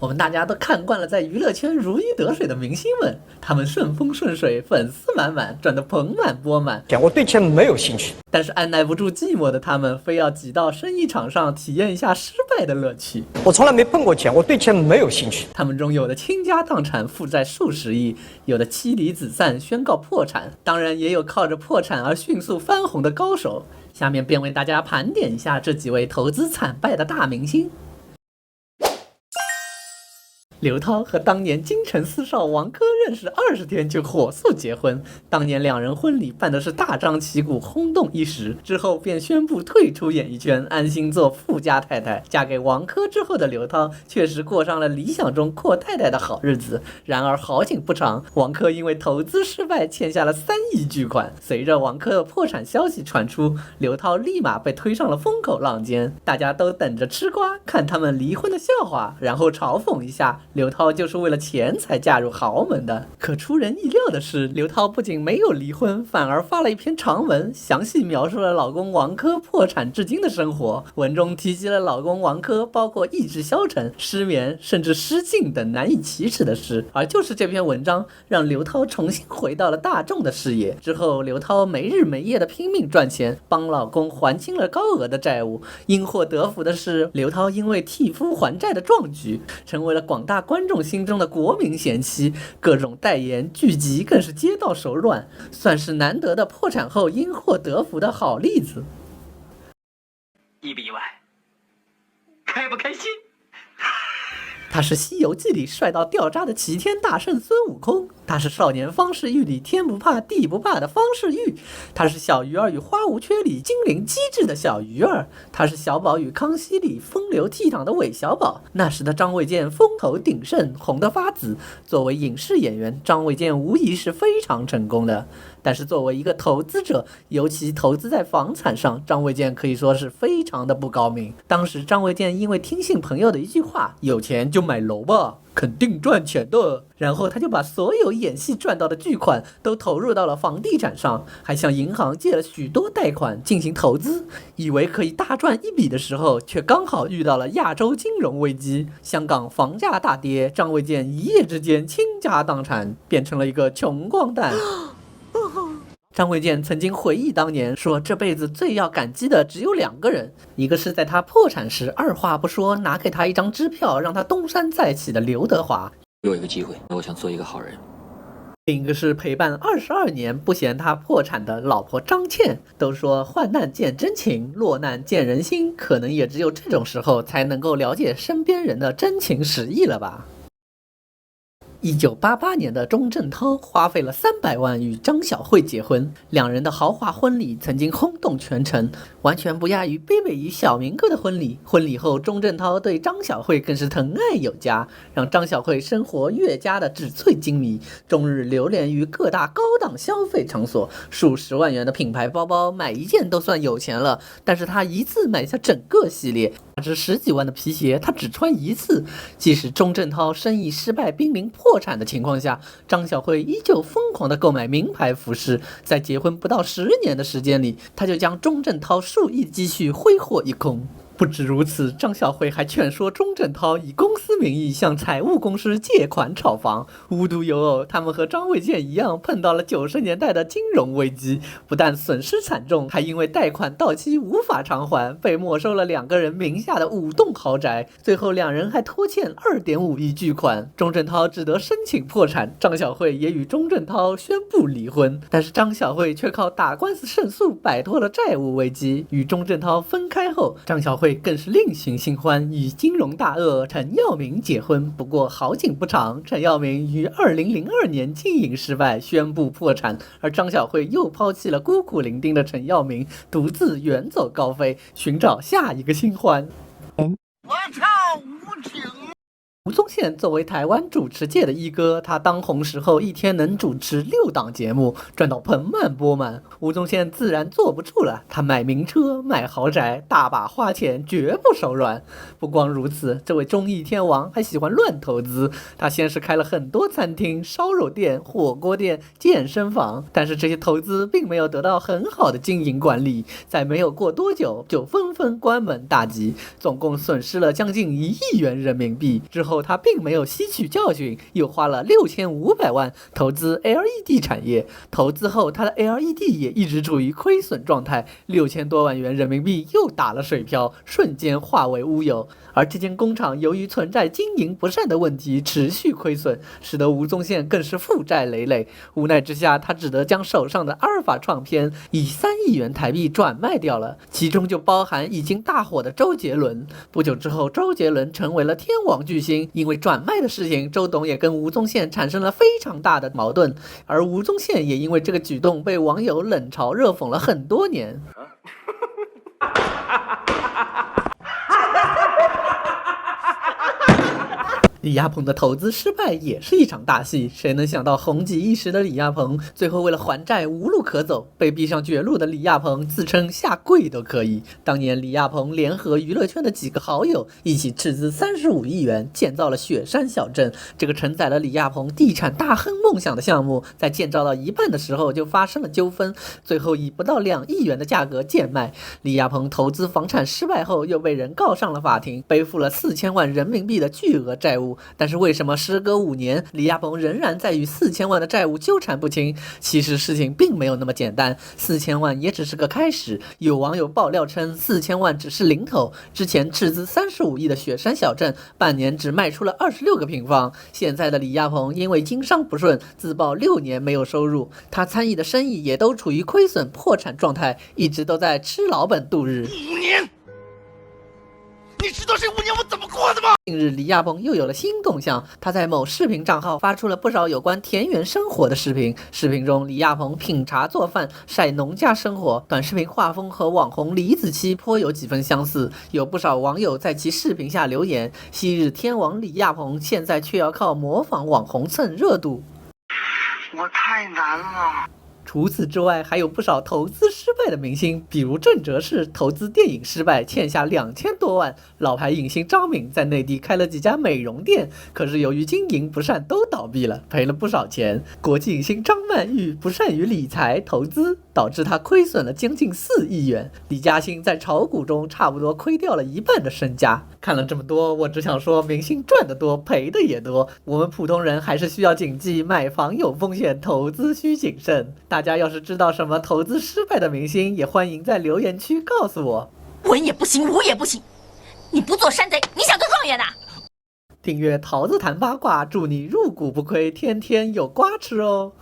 我们大家都看惯了在娱乐圈如鱼得水的明星们，他们顺风顺水，粉丝满满，赚得盆满钵满。我对钱没有兴趣，但是按耐不住寂寞的他们，非要挤到生意场上体验一下失败的乐趣。我从来没碰过钱，我对钱没有兴趣。他们中有的倾家荡产，负债数十亿；有的妻离子散，宣告破产。当然，也有靠着破产而迅速翻红的高手。下面便为大家盘点一下这几位投资惨败的大明星。刘涛和当年京城四少王珂认识20天就火速结婚，当年两人婚礼办的是大张旗鼓，轰动一时，之后便宣布退出演艺圈，安心做富家太太。嫁给王珂之后的刘涛确实过上了理想中阔太太的好日子。然而好景不长，王珂因为投资失败欠下了3亿巨款。随着王珂的破产消息传出，刘涛立马被推上了风口浪尖，大家都等着吃瓜，看他们离婚的笑话，然后嘲讽一下刘涛就是为了钱才嫁入豪门的。可出人意料的是，刘涛不仅没有离婚，反而发了一篇长文，详细描述了老公王珂破产至今的生活。文中提及了老公王珂包括意志消沉、失眠，甚至失禁等难以启齿的事。而就是这篇文章，让刘涛重新回到了大众的视野。之后，刘涛没日没夜的拼命赚钱，帮老公还清了高额的债务。因祸得福的是，刘涛因为替夫还债的壮举，成为了广大观众心中的国民贤妻，各种代言剧集更是接到手软，算是难得的破产后因祸得福的好例子。意不意外？开不开心？他是《西游记》里帅到掉渣的齐天大圣孙悟空，他是《少年方世玉》里天不怕地不怕的方世玉，他是《小鱼儿与花无缺》里精灵机智的小鱼儿，他是《小宝与康熙》里风流倜傥的韦小宝。那时的张卫健风头鼎盛，红得发紫。作为影视演员，张卫健无疑是非常成功的。但是作为一个投资者，尤其投资在房产上，张卫健可以说是非常的不高明。当时张卫健因为听信朋友的一句话，有钱就买楼吧，肯定赚钱的，然后他就把所有演戏赚到的巨款都投入到了房地产上，还向银行借了许多贷款进行投资，以为可以大赚一笔的时候，却刚好遇到了亚洲金融危机，香港房价大跌，张卫健一夜之间倾家荡产，变成了一个穷光蛋。张卫健曾经回忆当年说，这辈子最要感激的只有2个人，一个是在他破产时二话不说拿给他一张支票让他东山再起的刘德华，给我一个机会，我想做一个好人。另一个是陪伴22年不嫌他破产的老婆张倩。都说患难见真情，落难见人心，可能也只有这种时候才能够了解身边人的真情实意了吧。1988年的钟镇涛花费了300万与张小慧结婚，两人的豪华婚礼曾经轰动全城，完全不亚于贝贝与小明哥的婚礼。婚礼后，钟镇涛对张小慧更是疼爱有加，让张小慧生活越加的纸翠金迷，终日流连于各大高档消费场所，数十万元的品牌包包买一件都算有钱了，但是他一次买下整个系列。价值10几万的皮鞋他只穿一次。即使钟镇涛生意失败濒临破产的情况下，张小慧依旧疯狂地购买名牌服饰。在结婚不到10年的时间里，他就将钟镇涛数亿积蓄挥霍一空。不止如此，张小慧还劝说钟镇涛以公司名义向财务公司借款炒房。无独有偶，他们和张卫健一样碰到了90年代的金融危机，不但损失惨重，还因为贷款到期无法偿还，被没收了2个人名下的5栋豪宅。最后2人还拖欠2.5亿巨款，钟镇涛只得申请破产，张小慧也与钟镇涛宣布离婚。但是张小慧却靠打官司胜诉摆脱了债务危机。与钟镇涛分开后，张小慧更是另寻新欢，与金融大鳄陈耀明结婚。不过好景不长，陈耀明于2002年经营失败，宣布破产，而张小慧又抛弃了孤苦伶仃的陈耀明，独自远走高飞，寻找下一个新欢。我操，无情！吴宗宪作为台湾主持界的一哥，他当红时候一天能主持6档节目，赚到盆满钵满。吴宗宪自然坐不住了，他买名车买豪宅，大把花钱，绝不手软。不光如此，这位综艺天王还喜欢乱投资。他先是开了很多餐厅、烧肉店、火锅店、健身房，但是这些投资并没有得到很好的经营管理，在没有过多久就纷纷关门大吉，总共损失了将近1亿元人民币。之后后他并没有吸取教训，又花了6500万投资 LED 产业，投资后他的 LED 也一直处于亏损状态，6000多万元人民币又打了水漂，瞬间化为乌有。而这间工厂由于存在经营不善的问题，持续亏损，使得吴宗宪更是负债累累。无奈之下，他只得将手上的阿尔法唱片以3亿元台币转卖掉了，其中就包含已经大火的周杰伦。不久之后，周杰伦成为了天王巨星，因为转卖的事情，周董也跟吴宗宪产生了非常大的矛盾，而吴宗宪也因为这个举动被网友冷嘲热讽了很多年。李亚鹏的投资失败也是一场大戏，谁能想到红极一时的李亚鹏，最后为了还债无路可走，被逼上绝路的李亚鹏自称下跪都可以。当年李亚鹏联合娱乐圈的几个好友，一起斥资35亿元建造了雪山小镇，这个承载了李亚鹏地产大亨梦想的项目，在建造到一半的时候就发生了纠纷，最后以不到2亿元的价格贱卖。李亚鹏投资房产失败后，又被人告上了法庭，背负了4000万人民币的巨额债务。但是为什么时隔5年，李亚鹏仍然在与4000万的债务纠缠不清？其实事情并没有那么简单，4000万也只是个开始。有网友爆料称，4000万只是零头，之前斥资35亿的雪山小镇，半年只卖出了26个平方。现在的李亚鹏因为经商不顺，自曝6年没有收入，他参与的生意也都处于亏损破产状态，一直都在吃老本度日。5年，你知道这5年我怎么过的吗？近日，李亚鹏又有了新动向，他在某视频账号发出了不少有关田园生活的视频。视频中，李亚鹏品茶做饭，晒农家生活。短视频画风和网红李子柒颇有几分相似，有不少网友在其视频下留言：昔日天王李亚鹏，现在却要靠模仿网红蹭热度。我太难了。除此之外，还有不少投资失败的明星，比如郑则仕投资电影失败，欠下2000多万；老牌影星张敏在内地开了几家美容店，可是由于经营不善都倒闭了，赔了不少钱。国际影星张曼玉不善于理财投资，导致他亏损了将近4亿元。李嘉欣在炒股中差不多亏掉了1半的身家。看了这么多，我只想说，明星赚得多，赔的也多。我们普通人还是需要谨记，买房有风险，投资需谨慎。大家要是知道什么投资失败的明星，也欢迎在留言区告诉我。文也不行，武也不行，你不做山贼，你想做状元呐？订阅桃子谈八卦，祝你入股不亏，天天有瓜吃哦。